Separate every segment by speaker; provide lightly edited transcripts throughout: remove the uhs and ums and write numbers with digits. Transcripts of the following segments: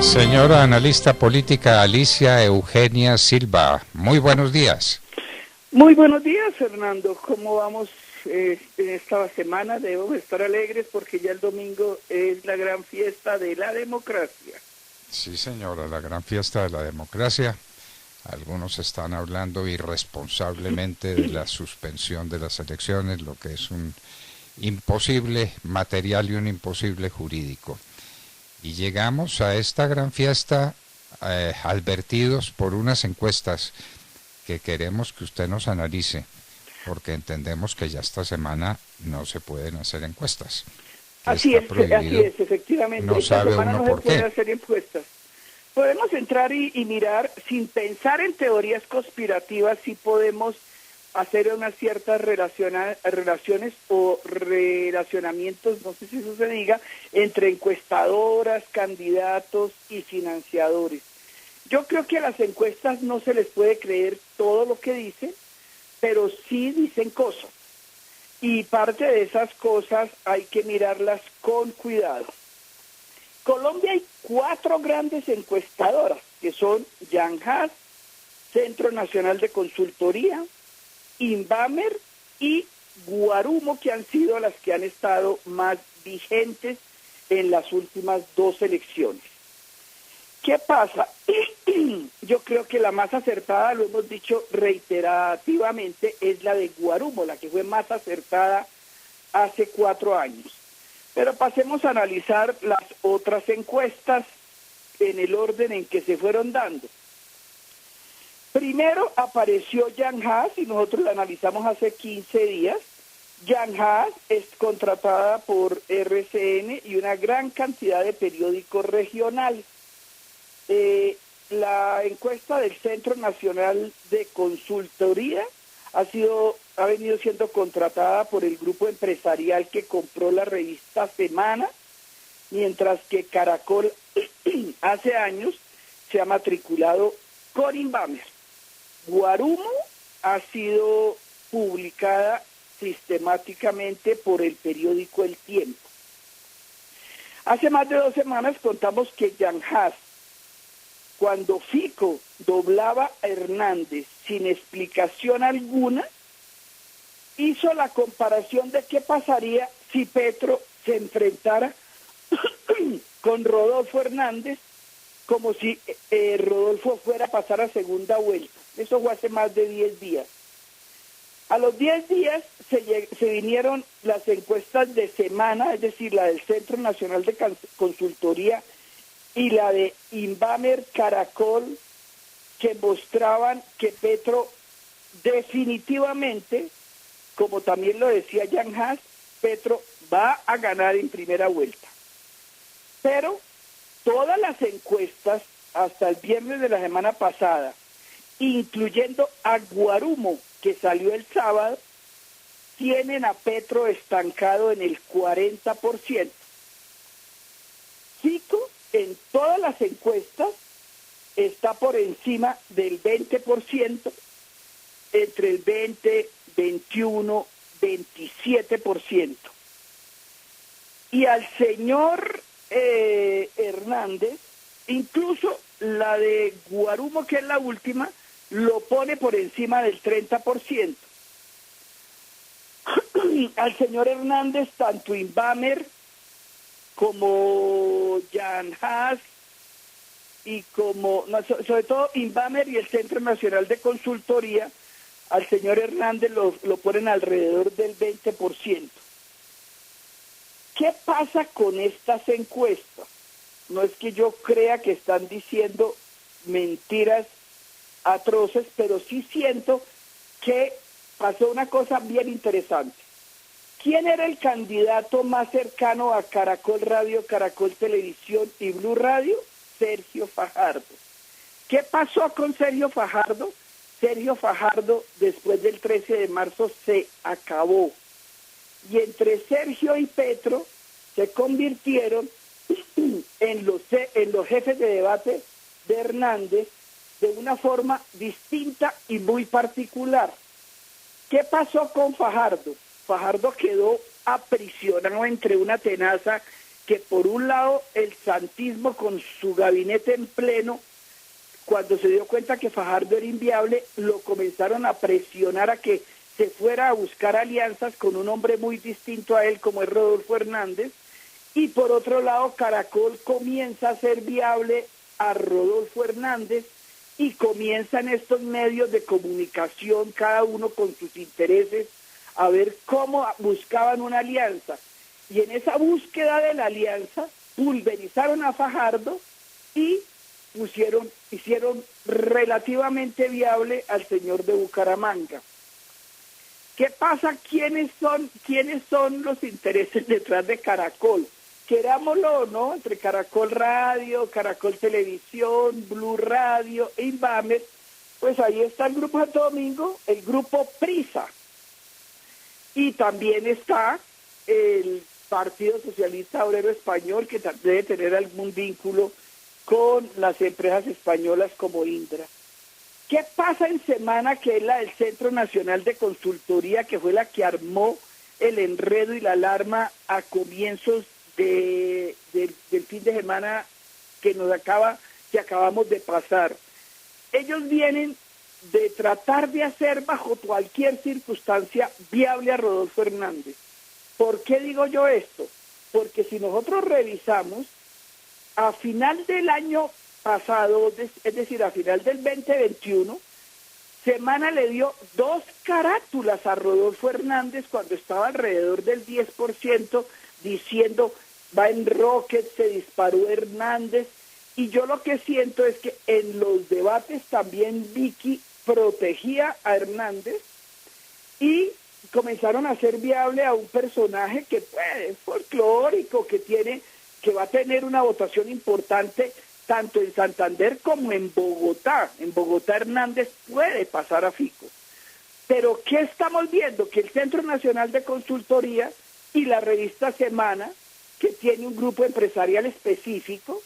Speaker 1: Señora analista política Alicia Eugenia Silva, muy buenos días.
Speaker 2: Muy buenos días, Fernando. ¿Cómo vamos en esta semana? Debemos estar alegres porque ya el domingo es la gran fiesta de la democracia.
Speaker 1: Sí, señora, la gran fiesta de la democracia. Algunos están hablando irresponsablemente de la suspensión de las elecciones, lo que es un imposible material y un imposible jurídico. Y llegamos a esta gran fiesta advertidos por unas encuestas que queremos que usted nos analice, porque entendemos que ya esta semana no se pueden hacer encuestas.
Speaker 2: Así es, efectivamente.
Speaker 1: No
Speaker 2: esta
Speaker 1: sabe
Speaker 2: semana
Speaker 1: uno
Speaker 2: no
Speaker 1: por
Speaker 2: se puede
Speaker 1: qué.
Speaker 2: hacer encuestas. Podemos entrar y mirar, sin pensar en teorías conspirativas, si podemos hacer unas ciertas relaciones o relacionamientos, no sé si eso se diga, entre encuestadoras, candidatos y financiadores. Yo creo que a las encuestas no se les puede creer todo lo que dicen, pero sí dicen cosas. Y parte de esas cosas hay que mirarlas con cuidado. Colombia hay 4 grandes encuestadoras, que son Jan Haas, Centro Nacional de Consultoría, Invamer y Guarumo, que han sido las que han estado más vigentes en las últimas 2 elecciones. ¿Qué pasa? Yo creo que la más acertada, lo hemos dicho reiterativamente, es la de Guarumo, la que fue más acertada hace 4 años. Pero pasemos a analizar las otras encuestas en el orden en que se fueron dando. Primero apareció Jan Haas y nosotros la analizamos hace 15 días. Jan Haas es contratada por RCN y una gran cantidad de periódicos regionales. La encuesta del Centro Nacional de Consultoría ha venido siendo contratada por el grupo empresarial que compró la revista Semana, mientras que Caracol hace años se ha matriculado con Invamer. Guarumo ha sido publicada sistemáticamente por el periódico El Tiempo. Hace más de 2 semanas contamos que Jan Haas, cuando Fico doblaba a Hernández sin explicación alguna, hizo la comparación de qué pasaría si Petro se enfrentara con Rodolfo Hernández, como si Rodolfo fuera a pasar a segunda vuelta. Eso fue hace más de 10 días. A los 10 días se vinieron las encuestas de Semana, es decir, la del Centro Nacional de Consultoría y la de Invamer Caracol, que mostraban que Petro definitivamente, como también lo decía Jan Haas, Petro va a ganar en primera vuelta. Pero todas las encuestas hasta el viernes de la semana pasada, incluyendo a Guarumo, que salió el sábado, tienen a Petro estancado en el 40%. Fico en todas las encuestas está por encima del 20%, entre el 20, 21, 27%. Y al señor Hernández, incluso la de Guarumo, que es la última, lo pone por encima del 30%. Al señor Hernández, tanto Invamer como Jan Haas y sobre todo Invamer y el Centro Nacional de Consultoría, al señor Hernández lo ponen alrededor del 20%. ¿Qué pasa con estas encuestas? No es que yo crea que están diciendo mentiras atroces, pero sí siento que pasó una cosa bien interesante. ¿Quién era el candidato más cercano a Caracol Radio, Caracol Televisión y Blue Radio? Sergio Fajardo. ¿Qué pasó con Sergio Fajardo? Sergio Fajardo, después del 13 de marzo, se acabó. Y entre Sergio y Petro se convirtieron en los jefes de debate de Hernández de una forma distinta y muy particular. ¿Qué pasó con Fajardo? Fajardo quedó aprisionado entre una tenaza que por un lado el santismo con su gabinete en pleno, cuando se dio cuenta que Fajardo era inviable, lo comenzaron a presionar a que se fuera a buscar alianzas con un hombre muy distinto a él, como es Rodolfo Hernández, y por otro lado Caracol comienza a ser viable a Rodolfo Hernández y comienzan estos medios de comunicación, cada uno con sus intereses, a ver cómo buscaban una alianza. Y en esa búsqueda de la alianza, pulverizaron a Fajardo y hicieron relativamente viable al señor de Bucaramanga. ¿Qué pasa? ¿Quiénes son los intereses detrás de Caracol? Querámoslo o no, entre Caracol Radio, Caracol Televisión, Blue Radio, Invamer, pues ahí está el Grupo Santo Domingo, el Grupo Prisa. Y también está el Partido Socialista Obrero Español, que debe tener algún vínculo con las empresas españolas como Indra. ¿Qué pasa en Semana, que es la del Centro Nacional de Consultoría, que fue la que armó el enredo y la alarma a comienzos del fin de semana que acabamos de pasar? Ellos vienen de tratar de hacer bajo cualquier circunstancia viable a Rodolfo Hernández. ¿Por qué digo yo esto? Porque si nosotros revisamos, a final del año pasado, es decir, a final del 2021, Semana le dio 2 carátulas a Rodolfo Hernández cuando estaba alrededor del 10%, diciendo, va en Rocket, se disparó Hernández, y yo lo que siento es que en los debates también Vicky protegía a Hernández y comenzaron a hacer viable a un personaje que es folclórico, que va a tener una votación importante tanto en Santander como en Bogotá. En Bogotá Hernández puede pasar a Fico. Pero ¿qué estamos viendo? Que el Centro Nacional de Consultoría y la revista Semana, que tiene un grupo empresarial específico,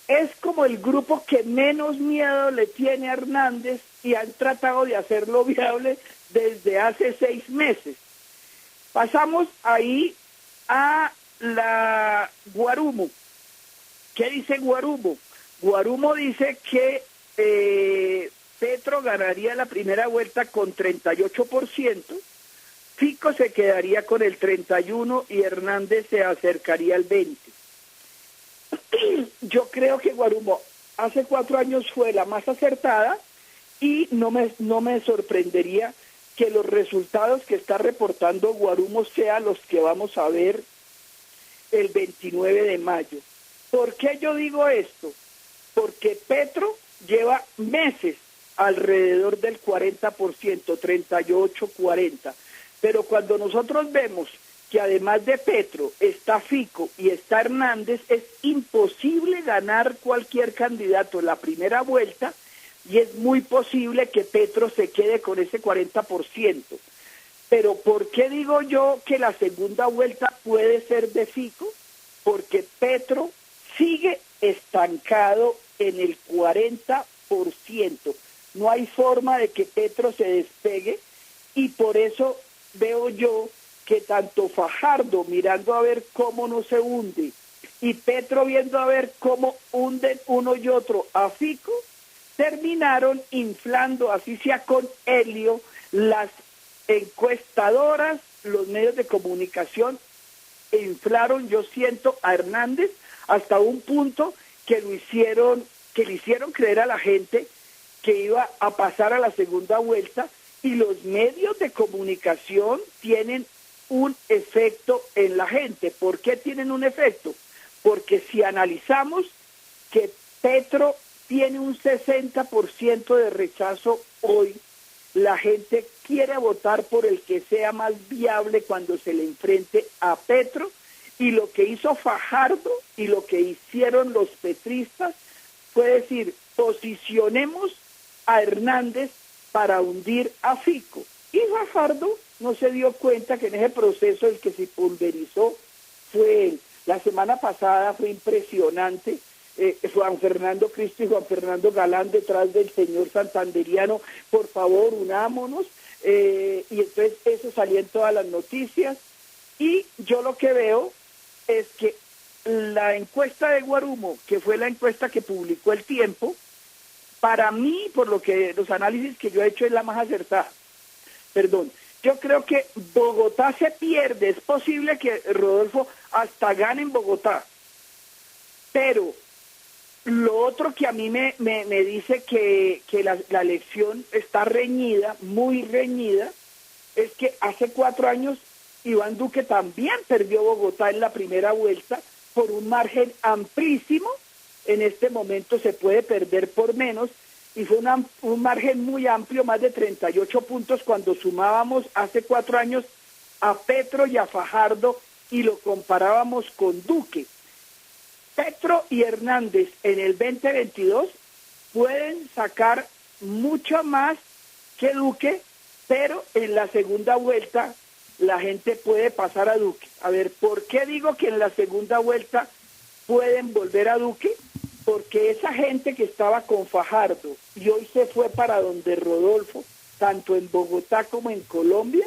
Speaker 2: es como el grupo que menos miedo le tiene a Hernández y han tratado de hacerlo viable desde hace 6 meses. Pasamos ahí a la Guarumo. ¿Qué dice Guarumo? Guarumo dice que Petro ganaría la primera vuelta con 38%, Fico se quedaría con el 31% y Hernández se acercaría al 20%. Yo creo que Guarumo hace 4 años fue la más acertada y no me sorprendería que los resultados que está reportando Guarumo sean los que vamos a ver el 29 de mayo. ¿Por qué yo digo esto? Porque Petro lleva meses alrededor del 40%, 38, 40. Pero cuando nosotros vemos que además de Petro está Fico y está Hernández, es imposible ganar cualquier candidato en la primera vuelta y es muy posible que Petro se quede con ese 40%. Pero ¿por qué digo yo que la segunda vuelta puede ser de Fico? Porque Petro sigue estancado en el 40%. No hay forma de que Petro se despegue y por eso veo yo que tanto Fajardo mirando a ver cómo no se hunde y Petro viendo a ver cómo hunden uno y otro a Fico, terminaron inflando, así sea con helio, las encuestadoras, los medios de comunicación, inflaron, yo siento, a Hernández hasta un punto que le hicieron creer a la gente que iba a pasar a la segunda vuelta, y los medios de comunicación tienen un efecto en la gente. ¿Por qué tienen un efecto? Porque si analizamos que Petro tiene un 60% de rechazo hoy, la gente quiere votar por el que sea más viable cuando se le enfrente a Petro, y lo que hizo Fajardo y lo que hicieron los petristas fue decir, posicionemos a Hernández para hundir a Fico. Y Fajardo no se dio cuenta que en ese proceso el que se pulverizó fue él. La semana pasada fue impresionante, Juan Fernando Cristo y Juan Fernando Galán detrás del señor santanderiano, por favor, unámonos, y entonces eso salía en todas las noticias, y yo lo que veo es que la encuesta de Guarumo, que fue la encuesta que publicó El Tiempo, para mí, por lo que los análisis que yo he hecho, es la más acertada. Perdón, yo creo que Bogotá se pierde, es posible que Rodolfo hasta gane en Bogotá, pero lo otro que a mí me dice que la elección está reñida, muy reñida, es que hace 4 años Iván Duque también perdió Bogotá en la primera vuelta por un margen amplísimo. En este momento se puede perder por menos, y fue un margen muy amplio, más de 38 puntos, cuando sumábamos hace 4 años a Petro y a Fajardo y lo comparábamos con Duque. Petro y Hernández en el 2022 pueden sacar mucho más que Duque, pero en la segunda vuelta la gente puede pasar a Duque. A ver, ¿por qué digo que en la segunda vuelta pueden volver a Duque? Porque esa gente que estaba con Fajardo y hoy se fue para donde Rodolfo, tanto en Bogotá como en Colombia,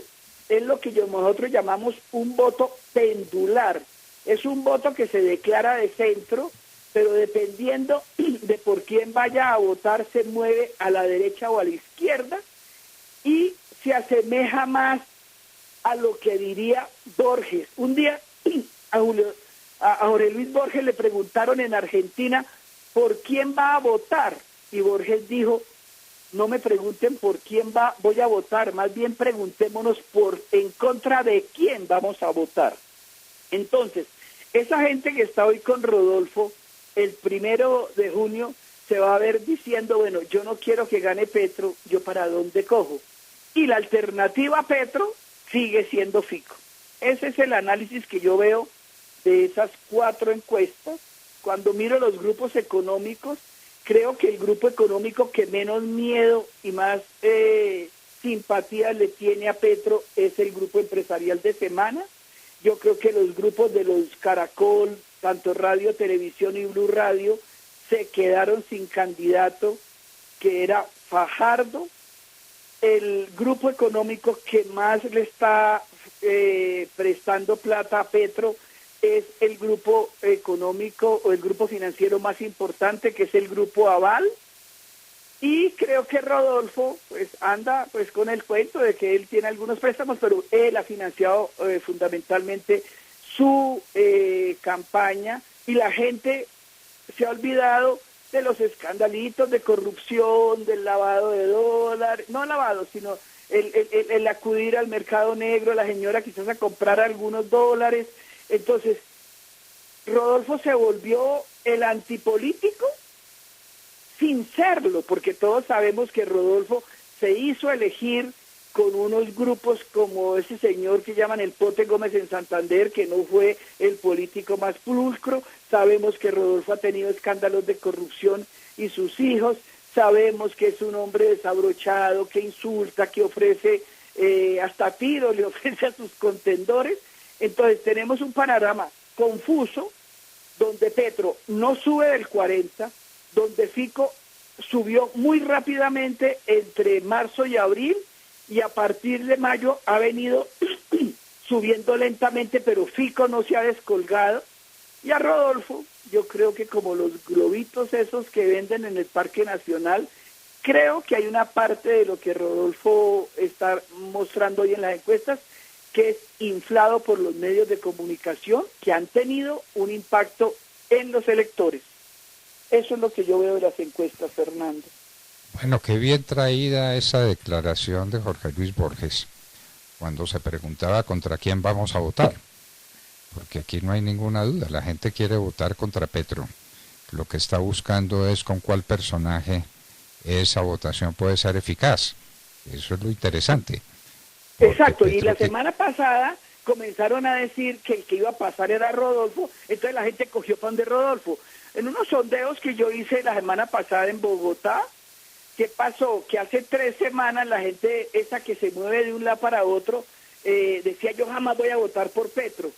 Speaker 2: es lo que nosotros llamamos un voto pendular. Es un voto que se declara de centro, pero dependiendo de por quién vaya a votar, se mueve a la derecha o a la izquierda, y se asemeja más a lo que diría Borges. Un día a Jorge Luis Borges le preguntaron en Argentina por quién va a votar, y Borges dijo: no me pregunten por quién voy a votar, más bien preguntémonos en contra de quién vamos a votar. Entonces, esa gente que está hoy con Rodolfo, el 1 de junio se va a ver diciendo: bueno, yo no quiero que gane Petro, ¿yo para dónde cojo? Y la alternativa a Petro sigue siendo Fico. Ese es el análisis que yo veo de esas 4 encuestas. Cuando miro los grupos económicos, creo que el grupo económico que menos miedo y más simpatía le tiene a Petro es el grupo empresarial de Semana. Yo creo que los grupos de los Caracol, tanto Radio, Televisión y Blue Radio, se quedaron sin candidato, que era Fajardo. El grupo económico que más le está prestando plata a Petro es el grupo económico o el grupo financiero más importante, que es el Grupo Aval. Y creo que Rodolfo pues anda pues con el cuento de que él tiene algunos préstamos, pero él ha financiado fundamentalmente su campaña, y la gente se ha olvidado de los escandalitos de corrupción, del lavado de dólares, no lavado, sino el acudir al mercado negro, la señora quizás a comprar algunos dólares. Entonces, Rodolfo se volvió el antipolítico sin serlo, porque todos sabemos que Rodolfo se hizo elegir con unos grupos como ese señor que llaman el Pote Gómez en Santander, que no fue el político más pulcro. Sabemos que Rodolfo ha tenido escándalos de corrupción y sus hijos. Sabemos que es un hombre desabrochado, que insulta, que ofrece hasta tiro, le ofrece a sus contendores. Entonces tenemos un panorama confuso, donde Petro no sube del 40, donde Fico subió muy rápidamente entre marzo y abril, y a partir de mayo ha venido subiendo lentamente, pero Fico no se ha descolgado. Y a Rodolfo, yo creo que como los globitos esos que venden en el Parque Nacional, creo que hay una parte de lo que Rodolfo está mostrando hoy en las encuestas que es inflado por los medios de comunicación, que han tenido un impacto en los electores. Eso es lo que yo veo de las encuestas, Fernando.
Speaker 1: Bueno, qué bien traída esa declaración de Jorge Luis Borges, cuando se preguntaba contra quién vamos a votar, porque aquí no hay ninguna duda, la gente quiere votar contra Petro, lo que está buscando es con cuál personaje esa votación puede ser eficaz, eso es lo interesante.
Speaker 2: Exacto, Petro, y la semana pasada comenzaron a decir que el que iba a pasar era Rodolfo, entonces la gente cogió pan de Rodolfo. En unos sondeos que yo hice la semana pasada en Bogotá, ¿qué pasó? Que hace 3 semanas la gente esa que se mueve de un lado para otro decía: yo jamás voy a votar por Petro.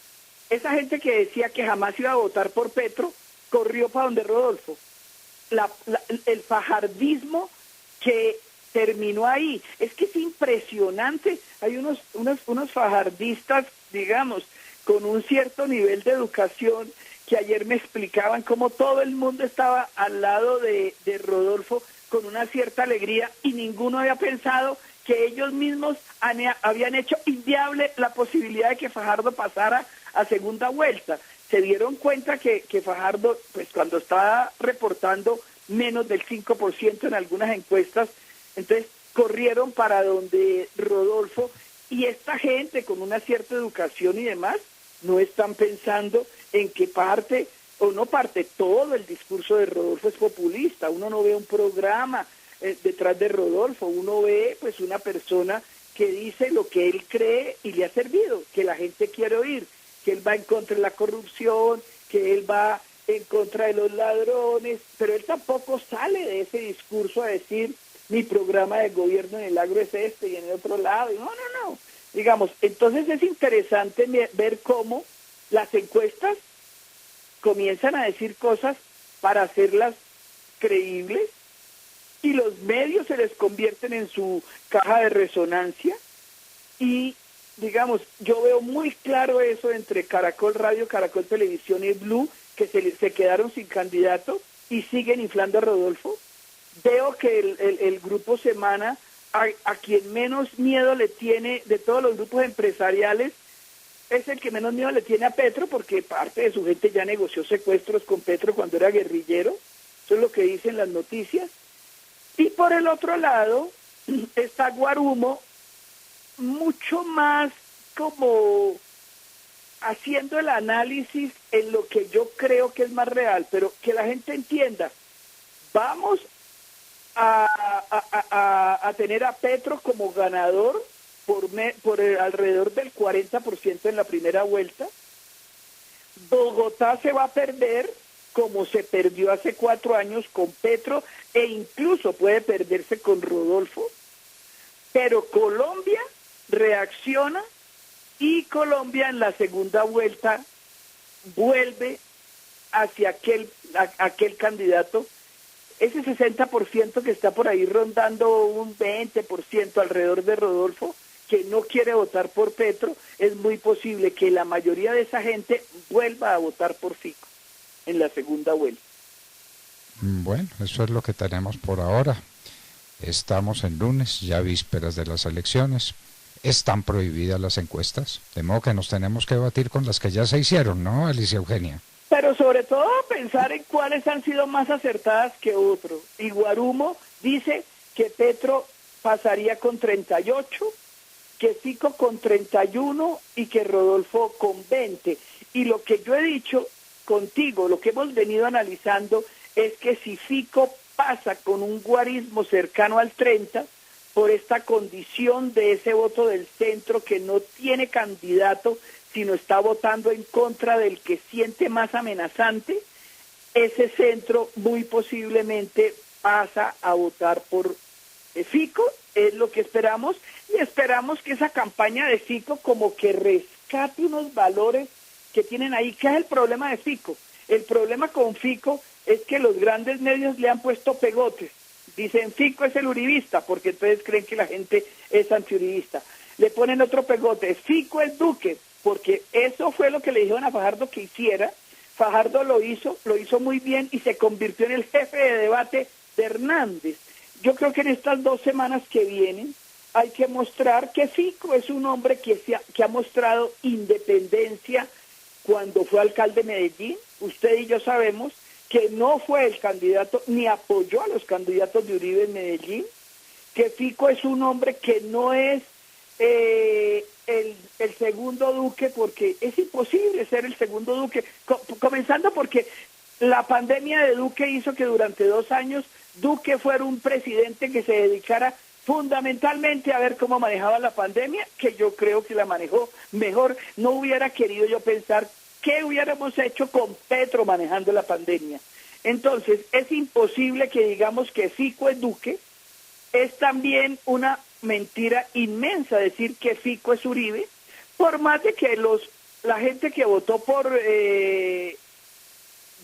Speaker 2: Esa gente que decía que jamás iba a votar por Petro corrió para donde Rodolfo. El fajardismo que terminó ahí, es que es impresionante. Hay unos fajardistas, digamos, con un cierto nivel de educación, que ayer me explicaban cómo todo el mundo estaba al lado de Rodolfo con una cierta alegría y ninguno había pensado que ellos mismos habían hecho inviable la posibilidad de que Fajardo pasara a segunda vuelta. Se dieron cuenta que Fajardo, pues cuando estaba reportando menos del 5% en algunas encuestas, entonces corrieron para donde Rodolfo, y esta gente con una cierta educación y demás, no están pensando en qué parte o no parte. Todo el discurso de Rodolfo es populista, uno no ve un programa detrás de Rodolfo, uno ve pues una persona que dice lo que él cree y le ha servido, que la gente quiere oír, que él va en contra de la corrupción, que él va en contra de los ladrones, pero él tampoco sale de ese discurso a decir mi programa de gobierno en el agro es este y en el otro lado. No. Digamos, entonces es interesante ver cómo las encuestas comienzan a decir cosas para hacerlas creíbles y los medios se les convierten en su caja de resonancia y, digamos, yo veo muy claro eso entre Caracol Radio, Caracol Televisión y Blue, que se quedaron sin candidato y siguen inflando a Rodolfo. Veo que el Grupo Semana, a quien menos miedo le tiene de todos los grupos empresariales, es el que menos miedo le tiene a Petro, porque parte de su gente ya negoció secuestros con Petro cuando era guerrillero. Eso es lo que dicen las noticias. Y por el otro lado está Guarumo, mucho más como haciendo el análisis en lo que yo creo que es más real, pero que la gente entienda, vamos a tener a Petro como ganador por alrededor del 40% en la primera vuelta. Bogotá se va a perder como se perdió hace 4 años con Petro e incluso puede perderse con Rodolfo, pero Colombia reacciona y Colombia en la segunda vuelta vuelve hacia aquel candidato. Ese 60% que está por ahí rondando un 20% alrededor de Rodolfo, que no quiere votar por Petro, es muy posible que la mayoría de esa gente vuelva a votar por Fico en la segunda vuelta.
Speaker 1: Bueno, eso es lo que tenemos por ahora. Estamos en lunes, ya vísperas de las elecciones. Están prohibidas las encuestas, de modo que nos tenemos que batir con las que ya se hicieron, ¿no, Alicia Eugenia?
Speaker 2: Pero sobre todo pensar en cuáles han sido más acertadas que otros. Y Guarumo dice que Petro pasaría con 38, que Fico con 31 y que Rodolfo con 20. Y lo que yo he dicho contigo, lo que hemos venido analizando, es que si Fico pasa con un guarismo cercano al 30, por esta condición de ese voto del centro que no tiene candidato, sino está votando en contra del que siente más amenazante, ese centro muy posiblemente pasa a votar por Fico, es lo que esperamos, y esperamos que esa campaña de Fico como que rescate unos valores que tienen ahí. ¿Qué es el problema de Fico? El problema con Fico es que los grandes medios le han puesto pegotes. Dicen Fico es el uribista, porque entonces creen que la gente es antiuribista. Le ponen otro pegote, Fico es Duque, porque eso fue lo que le dijeron a Fajardo que hiciera. Fajardo lo hizo muy bien y se convirtió en el jefe de debate de Hernández. Yo creo que en estas 2 semanas que vienen hay que mostrar que Fico es un hombre que ha mostrado independencia cuando fue alcalde de Medellín. Usted y yo sabemos que no fue el candidato ni apoyó a los candidatos de Uribe en Medellín, que Fico es un hombre que no es el segundo Duque, porque es imposible ser el segundo Duque, comenzando porque la pandemia de Duque hizo que durante 2 años Duque fuera un presidente que se dedicara fundamentalmente a ver cómo manejaba la pandemia, que yo creo que la manejó mejor. No hubiera querido yo pensar qué hubiéramos hecho con Petro manejando la pandemia. Entonces, es imposible que digamos que Fico es Duque. Es también una mentira inmensa decir que Fico es Uribe, por más de que la gente que votó por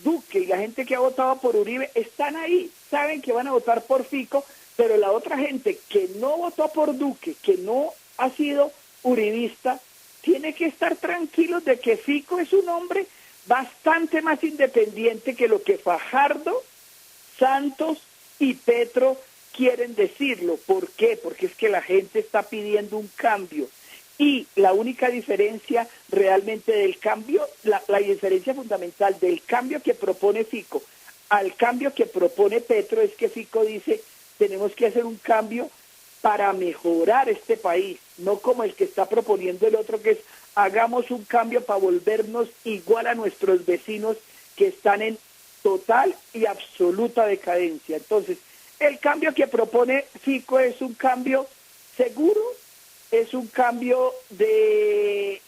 Speaker 2: Duque y la gente que ha votado por Uribe están ahí, saben que van a votar por Fico, pero la otra gente que no votó por Duque, que no ha sido uribista, tiene que estar tranquilos de que Fico es un hombre bastante más independiente que lo que Fajardo, Santos y Petro quieren decirlo. ¿Por qué? Porque es que la gente está pidiendo un cambio. Y la única diferencia realmente del cambio, la diferencia fundamental del cambio que propone Fico al cambio que propone Petro es que Fico dice, tenemos que hacer un cambio para mejorar este país, no como el que está proponiendo el otro, que es hagamos un cambio para volvernos igual a nuestros vecinos que están en total y absoluta decadencia. Entonces, el cambio que propone Fico es un cambio seguro, es un cambio que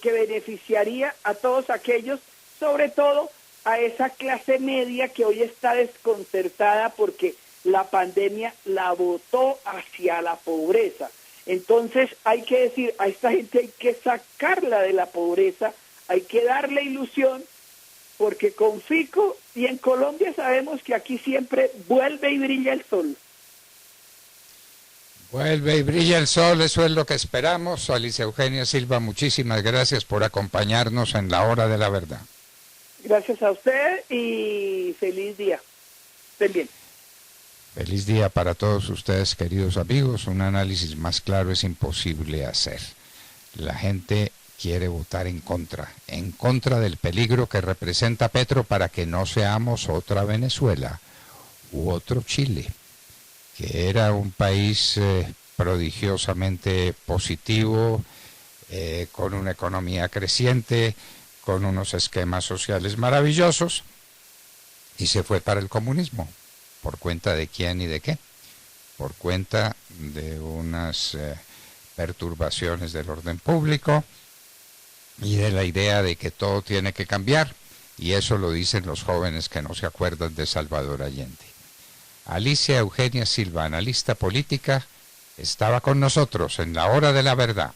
Speaker 2: beneficiaría a todos aquellos, sobre todo a esa clase media que hoy está desconcertada porque la pandemia la botó hacia la pobreza. Entonces hay que decir, a esta gente hay que sacarla de la pobreza, hay que darle ilusión, porque con Fico y en Colombia sabemos que aquí siempre vuelve y brilla el sol.
Speaker 1: Vuelve y brilla el sol, eso es lo que esperamos. Alicia Eugenia Silva, muchísimas gracias por acompañarnos en la hora de la verdad.
Speaker 2: Gracias a usted y feliz día. Estén bien.
Speaker 1: Feliz día para todos ustedes, queridos amigos. Un análisis más claro es imposible hacer. La gente quiere votar en contra del peligro que representa Petro para que no seamos otra Venezuela u otro Chile, que era un país prodigiosamente positivo, con una economía creciente, con unos esquemas sociales maravillosos, y se fue para el comunismo. ¿Por cuenta de quién y de qué? Por cuenta de unas perturbaciones del orden público y de la idea de que todo tiene que cambiar, y eso lo dicen los jóvenes que no se acuerdan de Salvador Allende. Alicia Eugenia Silva, analista política, estaba con nosotros en la hora de la verdad.